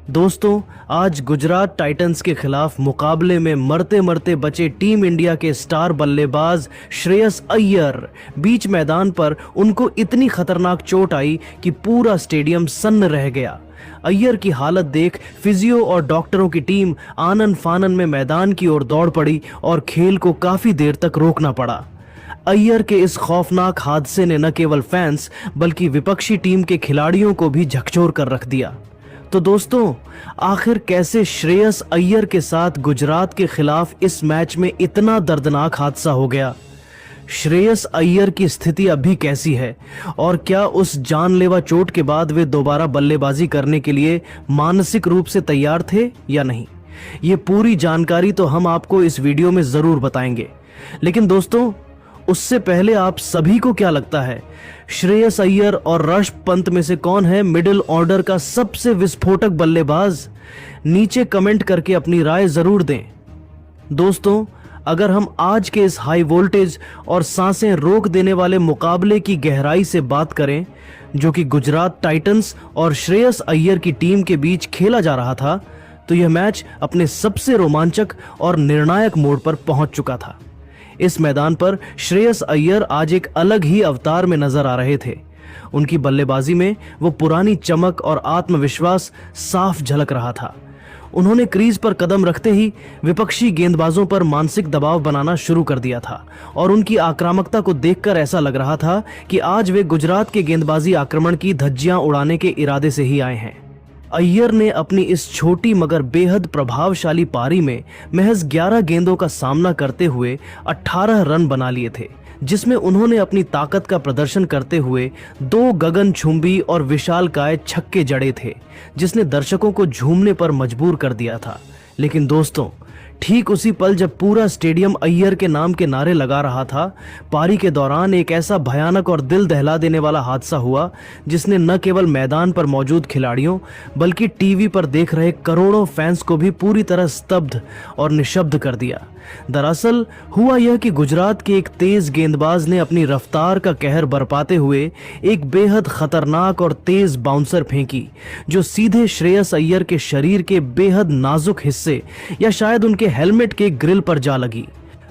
दोस्तों, आज गुजरात टाइटंस के खिलाफ मुकाबले में मरते मरते बचे टीम इंडिया के स्टार बल्लेबाज श्रेयस अय्यर बीच मैदान पर उनको इतनी खतरनाक चोट आई कि पूरा स्टेडियम सन्न रह गया। अय्यर की हालत देख फिजियो और डॉक्टरों की टीम आनन फानन में मैदान की ओर दौड़ पड़ी और खेल को काफी देर तक रोकना पड़ा। अय्यर के इस खौफनाक हादसे ने न केवल फैंस बल्कि विपक्षी टीम के खिलाड़ियों को भी झकझोर कर रख दिया। तो दोस्तों, आखिर कैसे श्रेयस अय्यर के साथ गुजरात के खिलाफ इस मैच में इतना दर्दनाक हादसा हो गया? श्रेयस अय्यर की स्थिति अभी कैसी है और क्या उस जानलेवा चोट के बाद वे दोबारा बल्लेबाजी करने के लिए मानसिक रूप से तैयार थे या नहीं? ये पूरी जानकारी तो हम आपको इस वीडियो में जरूर बताएंगे। लेकिन दोस्तों, उससे पहले आप सभी को क्या लगता है, श्रेयस अय्यर और ऋषभ पंत में से कौन है मिडिल ऑर्डर का सबसे विस्फोटक बल्लेबाज? नीचे कमेंट करके अपनी राय जरूर दें। दोस्तों, अगर हम आज के इस हाई वोल्टेज और सांसें रोक देने वाले मुकाबले की गहराई से बात करें, जो कि गुजरात टाइटंस और श्रेयस अय्यर की टीम के बीच खेला जा रहा था, तो यह मैच अपने सबसे रोमांचक और निर्णायक मोड़ पर पहुंच चुका था। इस मैदान पर श्रेयस अय्यर आज एक अलग ही अवतार में नजर आ रहे थे। उनकी बल्लेबाजी में वो पुरानी चमक और आत्मविश्वास साफ झलक रहा था। उन्होंने क्रीज पर कदम रखते ही विपक्षी गेंदबाजों पर मानसिक दबाव बनाना शुरू कर दिया था और उनकी आक्रामकता को देखकर ऐसा लग रहा था कि आज वे गुजरात के गेंदबाजी आक्रमण की धज्जियां उड़ाने के इरादे से ही आए हैं। अय्यर ने अपनी इस छोटी मगर बेहद प्रभावशाली पारी में महज 11 गेंदों का सामना करते हुए 18 रन बना लिए थे, जिसमें उन्होंने अपनी ताकत का प्रदर्शन करते हुए 2 गगनचुंबी और विशालकाय छक्के जड़े थे, जिसने दर्शकों को झूमने पर मजबूर कर दिया था। लेकिन दोस्तों, ठीक उसी पल जब पूरा स्टेडियम अय्यर के नाम के नारे लगा रहा था, पारी के दौरान एक ऐसा भयानक और दिल दहला देने वाला हादसा हुआ जिसने न केवल मैदान पर मौजूद खिलाड़ियों बल्कि टीवी पर देख रहे करोड़ों फैंस को भी पूरी तरह स्तब्ध और निशब्द कर दिया। दरअसल हुआ यह कि गुजरात के एक तेज गेंदबाज ने अपनी रफ्तार का कहर बरपाते हुए एक बेहद खतरनाक और तेज बाउंसर फेंकी, जो सीधे श्रेयस अय्यर के शरीर के बेहद नाजुक हिस्से या शायद उनके हेलमेट के ग्रिल पर जा लगी।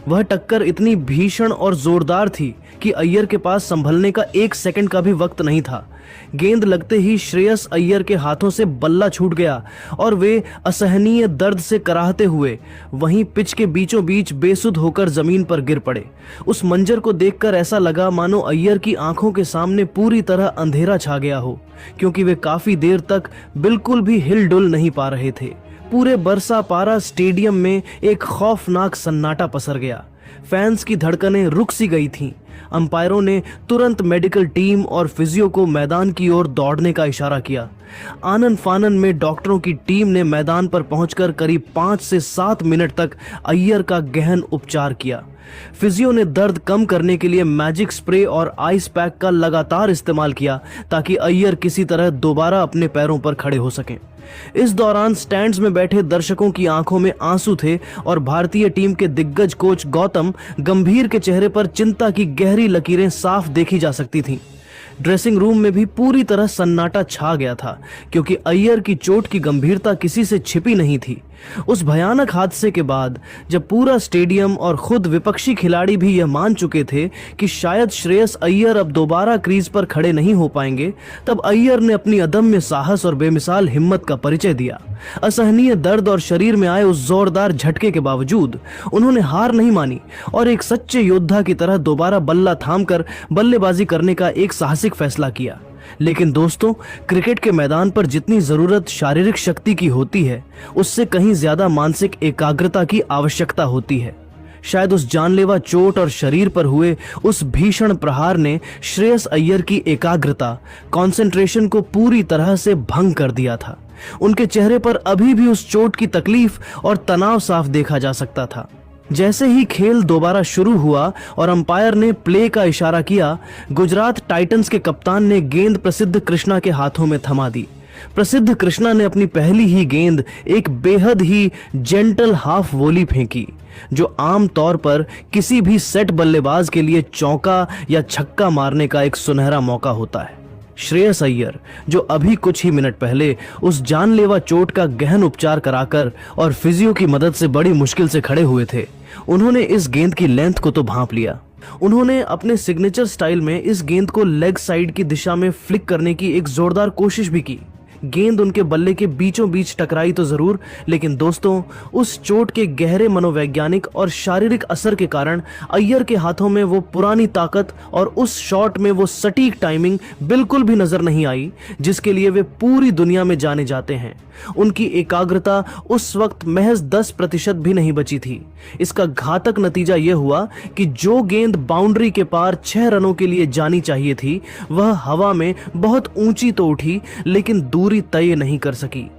वह टक्कर इतनी भीषण और जोरदार थी कि अय्यर के पास संभलने का 1 सेकंड का भी वक्त नहीं था। गेंद लगते ही श्रेयस अय्यर के हाथों से बल्ला छूट गया और वे असहनीय दर्द से कराहते हुए वहीं पिच के बीचों बीच बेसुध होकर जमीन पर गिर पड़े। उस मंजर को देखकर ऐसा लगा मानो अय्यर की आंखों के सामने पूरी तरह अंधेरा छा गया हो, क्योंकि वे काफी देर तक बिल्कुल भी हिल डुल नहीं पा रहे थे। पूरे बरसा पारा स्टेडियम में एक खौफनाक सन्नाटा पसर गया। फैंस की धड़कनें रुक सी गई थीं। अंपायरों ने तुरंत मेडिकल टीम और फिजियो को मैदान की ओर दौड़ने का इशारा किया। आनन फानन में डॉक्टरों की टीम ने मैदान पर पहुंचकर करीब 5 से 7 मिनट तक अय्यर का गहन उपचार किया। फिजियो ने दर्द कम करने के लिए मैजिक स्प्रे और आइस पैक का लगातार इस्तेमाल किया ताकि अय्यर किसी तरह दोबारा अपने पैरों पर खड़े हो सकें। इस दौरान स्टैंड्स में बैठे दर्शकों की आंखों में आंसू थे और भारतीय टीम के दिग्गज कोच गौतम गंभीर के चेहरे पर चिंता की गहरी लकीरें साफ देखी जा सकती थीं। ड्रेसिंग रूम में भी पूरी तरह सन्नाटा छा गया था, क्योंकि अय्यर की चोट की गंभीरता किसी से छिपी नहीं थी। उस भयानक हादसे के बाद जब पूरा स्टेडियम और खुद विपक्षी खिलाड़ी भी यह मान चुके थे कि शायद श्रेयस अय्यर अब दोबारा क्रीज पर खड़े नहीं हो पाएंगे, तब अय्यर ने अपनी अदम्य साहस और बेमिसाल हिम्मत का परिचय दिया। असहनीय दर्द और शरीर में आए उस जोरदार झटके के बावजूद उन्होंने हार नहीं मानी और एक सच्चे योद्धा की तरह दोबारा बल्ला थामकर बल्लेबाजी करने का एक साहसिक फैसला किया। लेकिन दोस्तों, क्रिकेट के मैदान पर जितनी जरूरत शारीरिक शक्ति की होती है, उससे कहीं ज्यादा मानसिक एकाग्रता की आवश्यकता होती है। शायद उस जानलेवा चोट और शरीर पर हुए उस भीषण प्रहार ने श्रेयस अय्यर की एकाग्रता, कंसंट्रेशन को पूरी तरह से भंग कर दिया था। उनके चेहरे पर अभी भी उस चोट की तकलीफ और तनाव साफ देखा जा सकता था। जैसे ही खेल दोबारा शुरू हुआ और अंपायर ने प्ले का इशारा किया, गुजरात टाइटंस के कप्तान ने गेंद प्रसिद्ध कृष्णा के हाथों में थमा दी। प्रसिद्ध कृष्णा ने अपनी पहली ही गेंद एक बेहद ही जेंटल हाफ वॉली फेंकी, जो आम तौर पर किसी भी सेट बल्लेबाज के लिए चौका या छक्का मारने का एक सुनहरा मौका होता है। श्रेयस अय्यर, जो अभी कुछ ही मिनट पहले उस जानलेवा चोट का गहन उपचार कराकर और फिजियो की मदद से बड़ी मुश्किल से खड़े हुए थे, उन्होंने इस गेंद की लेंथ को तो भांप लिया। उन्होंने अपने सिग्नेचर स्टाइल में इस गेंद को लेग साइड की दिशा में फ्लिक करने की एक जोरदार कोशिश भी की। गेंद उनके बल्ले के बीचों बीच टकराई तो जरूर, लेकिन दोस्तों, उस चोट के गहरे मनोवैज्ञानिक और शारीरिक असर के कारण अय्यर के हाथों में वो पुरानी ताकत और उस शॉट में वो सटीक टाइमिंग बिल्कुल भी नजर नहीं आई जिसके लिए वे पूरी दुनिया में जाने जाते हैं। उनकी एकाग्रता उस वक्त महज 10% भी नहीं बची थी। इसका घातक नतीजा यह हुआ कि जो गेंद बाउंड्री के पार 6 रनों के लिए जानी चाहिए थी, वह हवा में बहुत ऊंची तो उठी, लेकिन दूरी तय नहीं कर सकी।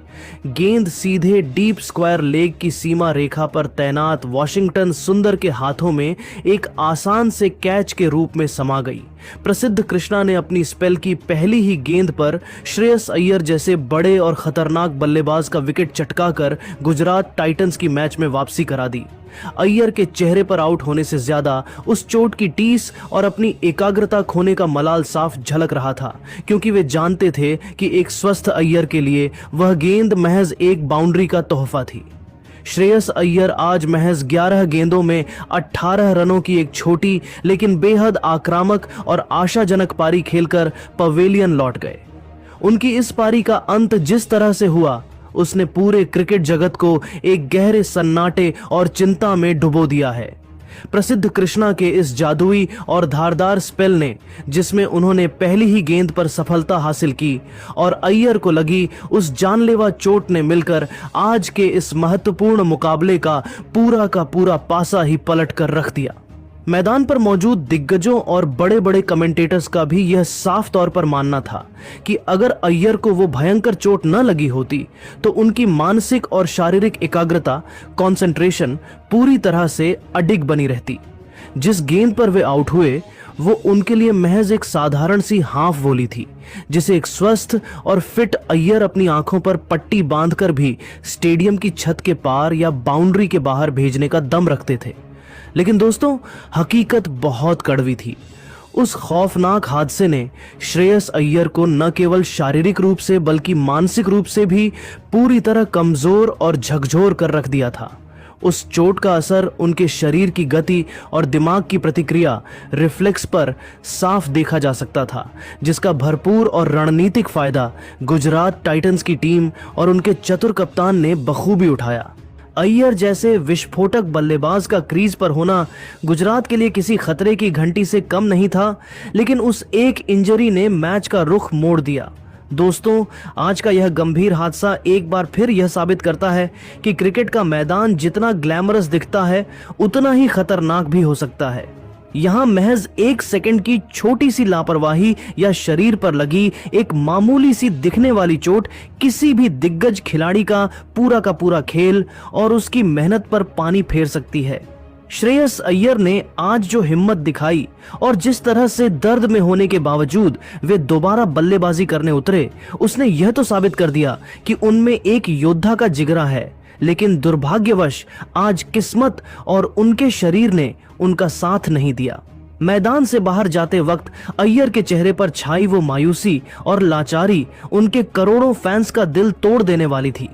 गेंद सीधे डीप स्क्वायर लेग की सीमा रेखा पर तैनात वॉशिंगटन सुंदर के हाथों में एक आसान से कैच के रूप में समा गई। प्रसिद्ध कृष्णा ने अपनी स्पेल की पहली ही गेंद पर श्रेयस अय्यर जैसे बड़े और खतरनाक बल्लेबाज का विकेट चटकाकर गुजरात टाइटंस की मैच में वापसी करा दी। अय्यर के चेहरे पर आउट होने से ज्यादा उस चोट की टीस और अपनी एकाग्रता खोने का मलाल साफ झलक रहा था, क्योंकि वे जानते थे कि एक स्वस्थ अय्यर के लिए वह गेंद महज एक बाउंड्री का तोहफा थी। श्रेयस अय्यर आज महज 11 गेंदों में 18 रनों की एक छोटी लेकिन बेहद आक्रामक और आशाजनक पारी खेलकर पवेलियन लौट गए। उनकी इस पारी का अंत जिस तरह से हुआ, उसने पूरे क्रिकेट जगत को एक गहरे सन्नाटे और चिंता में डुबो दिया है। प्रसिद्ध कृष्णा के इस जादुई और धारदार स्पेल ने, जिसमें उन्होंने पहली ही गेंद पर सफलता हासिल की, और अय्यर को लगी उस जानलेवा चोट ने मिलकर आज के इस महत्वपूर्ण मुकाबले का पूरा पासा ही पलट कर रख दिया। मैदान पर मौजूद दिग्गजों और बड़े बड़े कमेंटेटर्स का भी यह साफ तौर पर मानना था कि अगर अय्यर को वो भयंकर चोट न लगी होती तो उनकी मानसिक और शारीरिक एकाग्रता, कंसंट्रेशन पूरी तरह से अडिग बनी रहती। जिस गेंद पर वे आउट हुए वो उनके लिए महज एक साधारण सी हाफ वॉली थी, जिसे एक स्वस्थ और फिट अय्यर अपनी आंखों पर पट्टी बांधकर भी स्टेडियम की छत के पार या बाउंड्री के बाहर भेजने का दम रखते थे। लेकिन दोस्तों, हकीकत बहुत कड़वी थी। उस खौफनाक हादसे ने श्रेयस अय्यर को न केवल शारीरिक रूप से बल्कि मानसिक रूप से भी पूरी तरह कमजोर और झकझोर कर रख दिया था। उस चोट का असर उनके शरीर की गति और दिमाग की प्रतिक्रिया, रिफ्लेक्स पर साफ देखा जा सकता था, जिसका भरपूर और रणनीतिक फायदा गुजरात टाइटंस की टीम और उनके चतुर कप्तान ने बखूबी उठाया। अय्यर जैसे विस्फोटक बल्लेबाज का क्रीज पर होना गुजरात के लिए किसी खतरे की घंटी से कम नहीं था, लेकिन उस एक इंजरी ने मैच का रुख मोड़ दिया। दोस्तों, आज का यह गंभीर हादसा एक बार फिर यह साबित करता है कि क्रिकेट का मैदान जितना ग्लैमरस दिखता है उतना ही खतरनाक भी हो सकता है। यहाँ महज 1 सेकंड की छोटी सी लापरवाही या शरीर पर लगी एक मामूली सी दिखने वाली चोट किसी भी दिग्गज खिलाड़ी का पूरा खेल और उसकी मेहनत पर पानी फेर सकती है। श्रेयस अय्यर ने आज जो हिम्मत दिखाई और जिस तरह से दर्द में होने के बावजूद वे दोबारा बल्लेबाजी करने उतरे, उसने यह तो साबित कर दिया कि उनमें एक योद्धा का जिगरा है। लेकिन दुर्भाग्यवश आज किस्मत और उनके शरीर ने उनका साथ नहीं दिया। मैदान से बाहर जाते वक्त अय्यर के चेहरे पर छाई वो मायूसी और लाचारी उनके करोड़ों फैंस का दिल तोड़ देने वाली थी।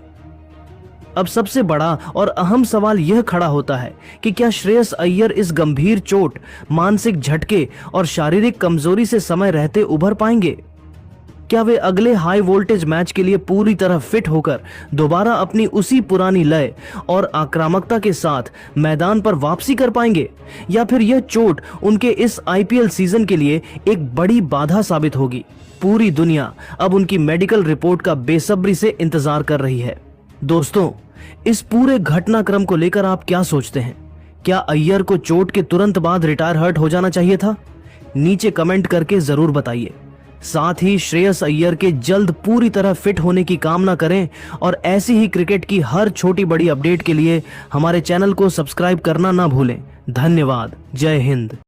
अब सबसे बड़ा और अहम सवाल यह खड़ा होता है कि क्या श्रेयस अय्यर इस गंभीर चोट, मानसिक झटके और शारीरिक कमजोरी से समय रहते उभर पाएंगे? क्या वे अगले हाई वोल्टेज मैच के लिए पूरी तरह फिट होकर दोबारा अपनी उसी पुरानी लय और आक्रामकता के साथ मैदान पर वापसी कर पाएंगे, या फिर यह चोट उनके इस आईपीएल सीजन के लिए एक बड़ी बाधा साबित होगी? पूरी दुनिया अब उनकी मेडिकल रिपोर्ट का बेसब्री से इंतजार कर रही है। दोस्तों, इस पूरे घटनाक्रम को लेकर आप क्या सोचते हैं? क्या अय्यर को चोट के तुरंत बाद रिटायर हर्ट हो जाना चाहिए था? नीचे कमेंट करके जरूर बताइए। साथ ही श्रेयस अय्यर के जल्द पूरी तरह फिट होने की कामना करें और ऐसी ही क्रिकेट की हर छोटी बड़ी अपडेट के लिए हमारे चैनल को सब्सक्राइब करना ना भूलें। धन्यवाद। जय हिंद।